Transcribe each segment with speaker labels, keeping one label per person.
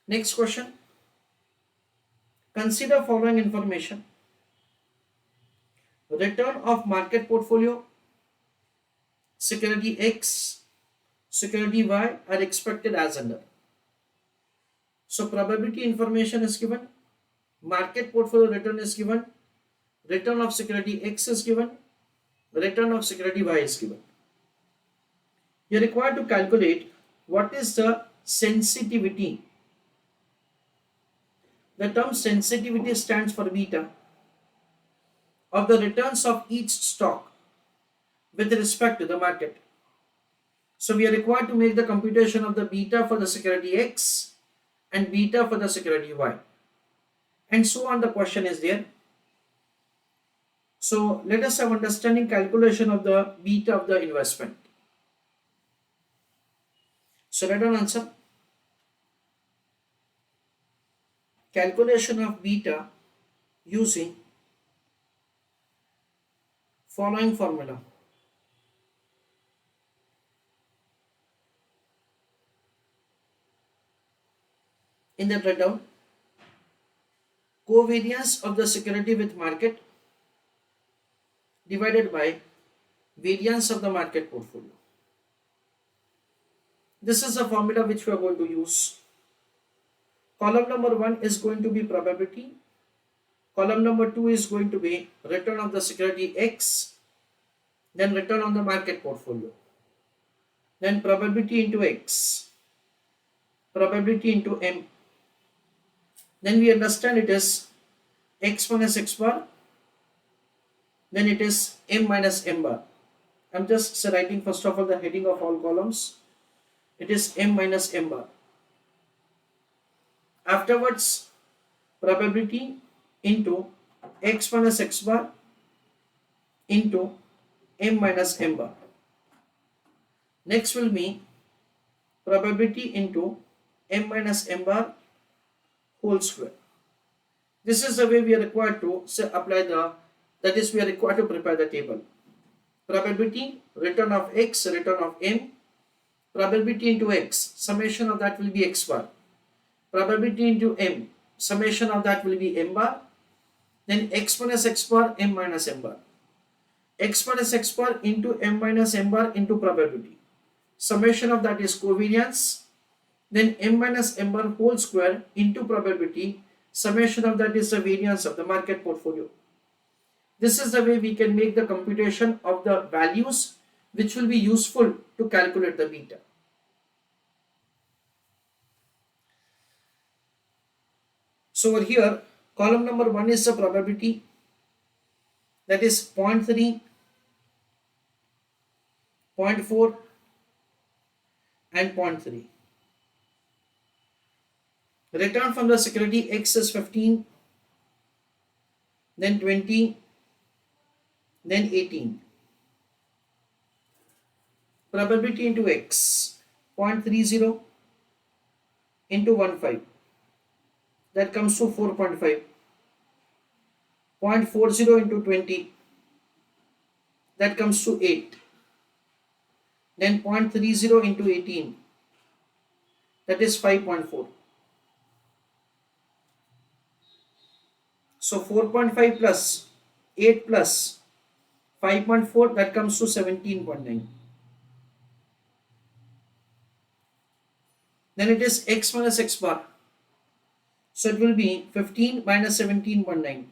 Speaker 1: Next question. Consider following information. Return of market portfolio, security X, security Y are expected as under. So probability information is given, market portfolio return is given, return of security X is given, return of security Y is given. You are required to calculate what is the sensitivity. The term sensitivity stands for beta of the returns of each stock with respect to the market. So we are required to make the computation of the beta for the security X and beta for the security Y. And so on, the question is there. So let us have understanding calculation of the beta of the investment. So let us answer. Calculation of beta using following formula. In the breakdown, covariance of the security with market divided by variance of the market portfolio. This is a formula which we are going to use. Column number 1 is going to be probability. Column number 2 is going to be return of the security X, then return on the market portfolio, then probability into X, probability into M. Then we understand it is X minus X bar, then it is M minus M bar. I'm just writing first of all the heading of all columns. It is M minus M bar. Afterwards, probability into X minus X bar into M minus M bar. Next will be probability into M minus M bar whole square. This is the way we are required to apply that is we are required to prepare the table. Probability, return of X, return of M, probability into X, summation of that will be X bar, probability into M, summation of that will be M bar, then X minus X bar, M minus M bar, X minus X bar into M minus M bar into probability, summation of that is covariance, then M minus M bar whole square into probability, summation of that is the variance of the market portfolio. This is the way we can make the computation of the values which will be useful to calculate the beta. So over here, column number 1 is the probability, that is 0.3, 0.4 and 0.3. Return from the security X is 15, then 20, then 18. Probability into X, 0.30 into 15. That comes to 4.5. 0.40 into 20. That comes to 8. Then 0.30 into 18. That is 5.4. So 4.5 plus 8 plus 5.4, that comes to 17.9. Then it is X minus X bar. So it will be 15 minus 17.9.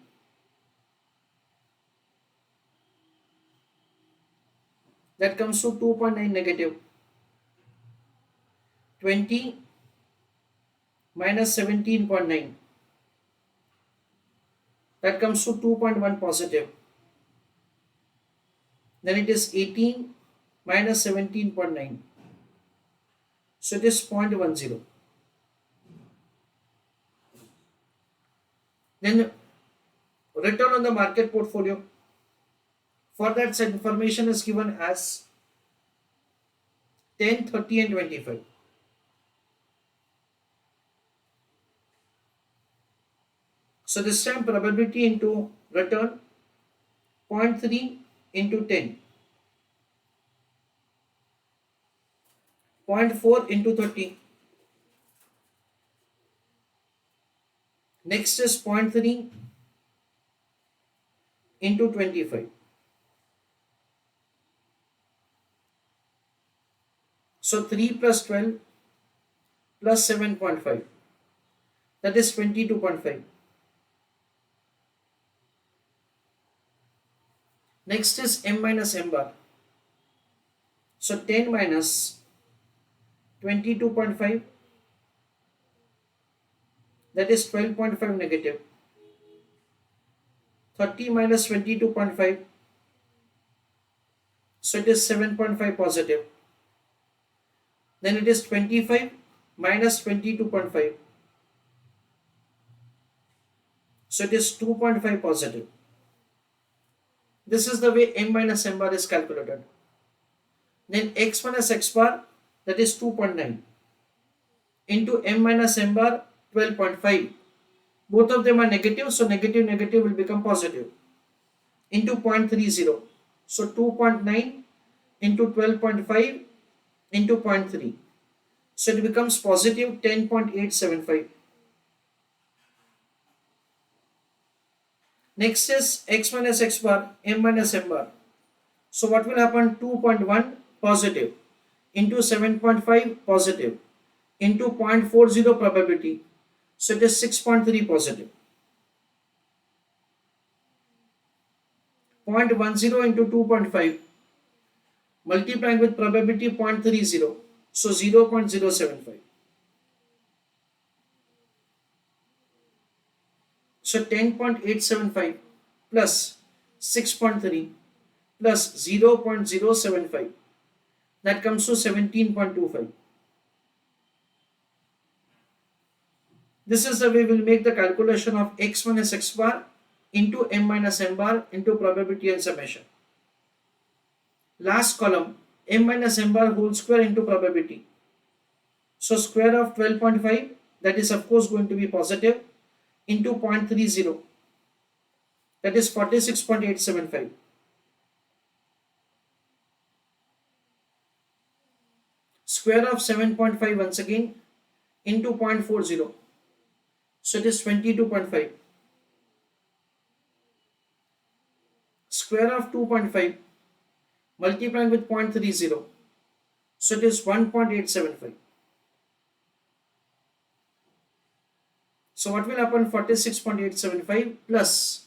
Speaker 1: That comes to 2.9 negative. 20 minus 17.9. That comes to 2.1 positive. Then it is 18 minus 17.9. So it is 0.10. Then return on the market portfolio. For that, information is given as 10, 30 and 25. So this time probability into return 0.3 into 10. 0.4 into 30. Next is 0.3 into 25. So 3 plus 12 plus 7.5, that is 22.5. Next is m minus m bar. So 10 minus 22.5, that is 12.5 negative. 30 minus 22.5, so it is 7.5 positive. Then it is 25 minus 22.5, so it is 2.5 positive. This is the way m minus m bar is calculated. Then x minus x bar, that is 2.9 into m minus m bar 12.5. Both of them are negative, so negative negative will become positive, into 0.30. So 2.9 into 12.5 into 0.3. So it becomes positive 10.875. Next is x minus x bar, m minus m bar. So what will happen? 2.1 positive into 7.5 positive into 0.40 probability. So it is 6.3 positive. 0.10 into 2.5 multiplying with probability 0.30. So 0.075. So 10.875 plus 6.3 plus 0.075, that comes to 17.25. This is the way we'll make the calculation of x minus x bar into m minus m bar into probability and summation. Last column, m minus m bar whole square into probability. So square of 12.5, that is of course going to be positive, into 0.30, that is 46.875. Square of 7.5 once again into 0.40, so it is 22.5. Square of 2.5 multiplying with 0.30, so it is 1.875. So what will happen? 46.875 plus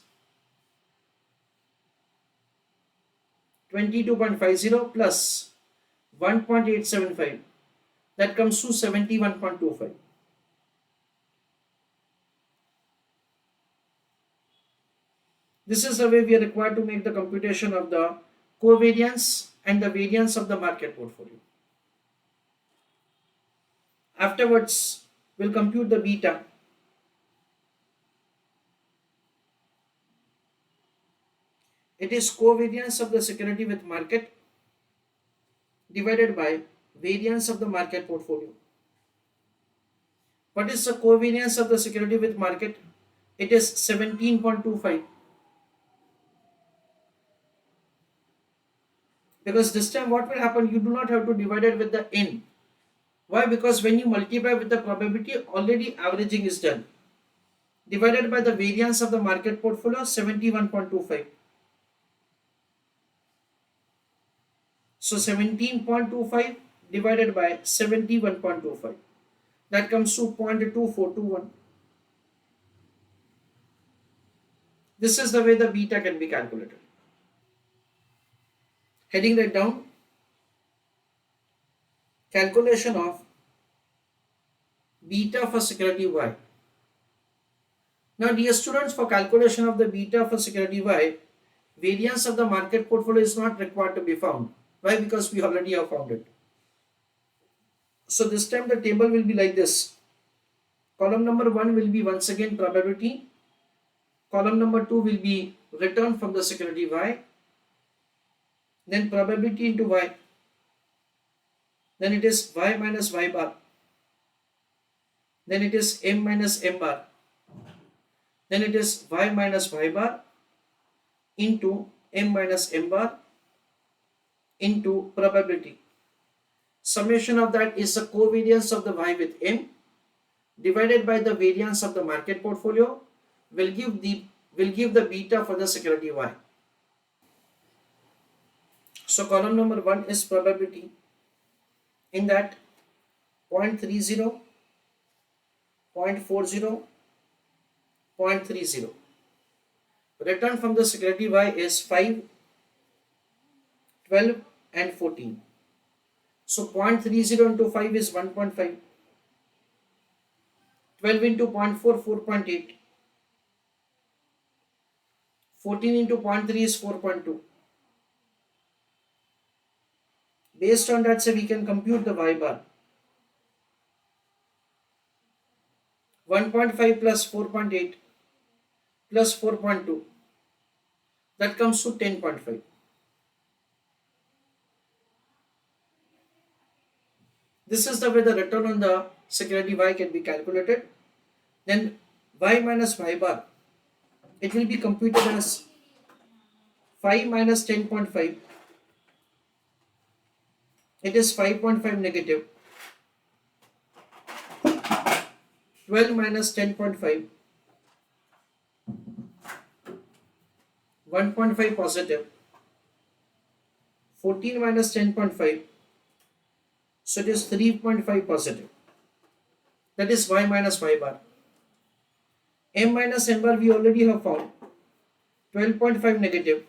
Speaker 1: 22.50 plus 1.875, that comes to 71.25. This is the way we are required to make the computation of the covariance and the variance of the market portfolio. Afterwards, we'll compute the beta. It is covariance of the security with market divided by variance of the market portfolio. What is the covariance of the security with market? It is 17.25. Because this time what will happen? You do not have to divide it with the n. Why? Because when you multiply with the probability, already averaging is done. Divided by the variance of the market portfolio, 71.25. So 17.25 divided by 71.25. That comes to 0.2421. This is the way the beta can be calculated. Heading that down, calculation of beta for security Y. Now dear students, for calculation of the beta for security Y, variance of the market portfolio is not required to be found. Why? Because we already have found it. So this time the table will be like this. Column number 1 will be once again probability. Column number 2 will be return from the security Y. Then probability into Y. Then it is Y minus Y bar. Then it is M minus M bar. Then it is Y minus Y bar into M minus M bar into probability. Summation of that is the covariance of the Y with M divided by the variance of the market portfolio will give the beta for the security Y. So column number 1 is probability. In that 0.30, 0.40, 0.30. Return from the security Y is 5, 12 and 14. So 0.30 into 5 is 1.5. 12 into 0.4, 4.8. 14 into 0.3 is 4.2. Based on that, so we can compute the Y bar. 1.5 plus 4.8 plus 4.2. That comes to 10.5. This is the way the return on the security Y can be calculated. Then Y minus Y bar, it will be computed as 5 minus 10.5. It is 5.5 negative. 12 minus 10.5. 1.5 positive. 14 minus 10.5. So it is 3.5 positive. That is Y minus Y bar. M minus M bar we already have found. 12.5 negative.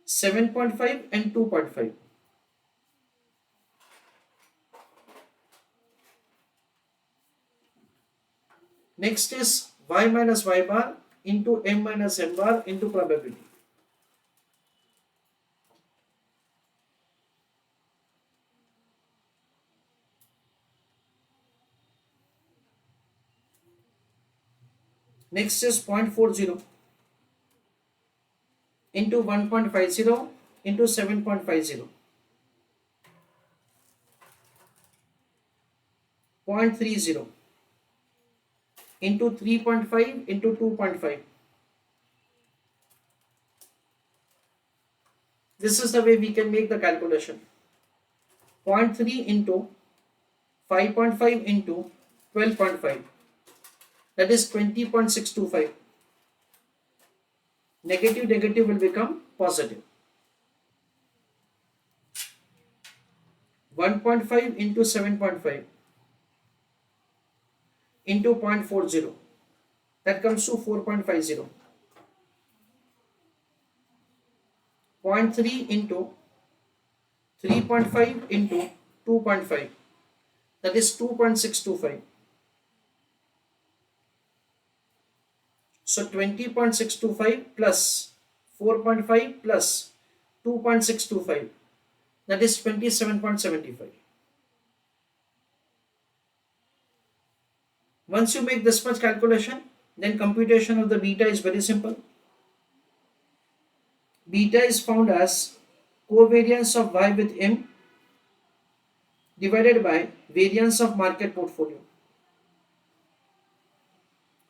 Speaker 1: 7.5 and 2.5. Next is Y minus Y bar into M minus M bar into probability. Next is 0.40 into 1.50 into 7.50. 0.30 into 3.5 into 2.5. This is the way we can make the calculation. 0.3 into 5.5 into 12.5. That is 20.625. Negative negative will become positive. 1.5 into 7.5 into 0.40. That comes to 4.50. 0.3 into 3.5 into 2.5. That is 2.625. So 20.625 plus 4.5 plus 2.625. That is 27.75. Once you make this much calculation, then computation of the beta is very simple. Beta is found as covariance of Y with M divided by variance of market portfolio.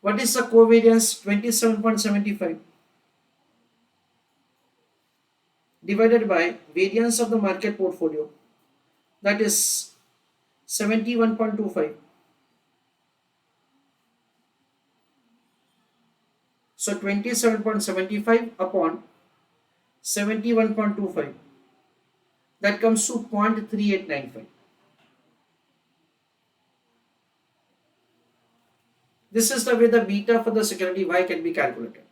Speaker 1: What is the covariance? 27.75 divided by variance of the market portfolio, that is 71.25. So 27.75 upon 71.25, that comes to 0.3895. This is the way the beta for the security Y can be calculated.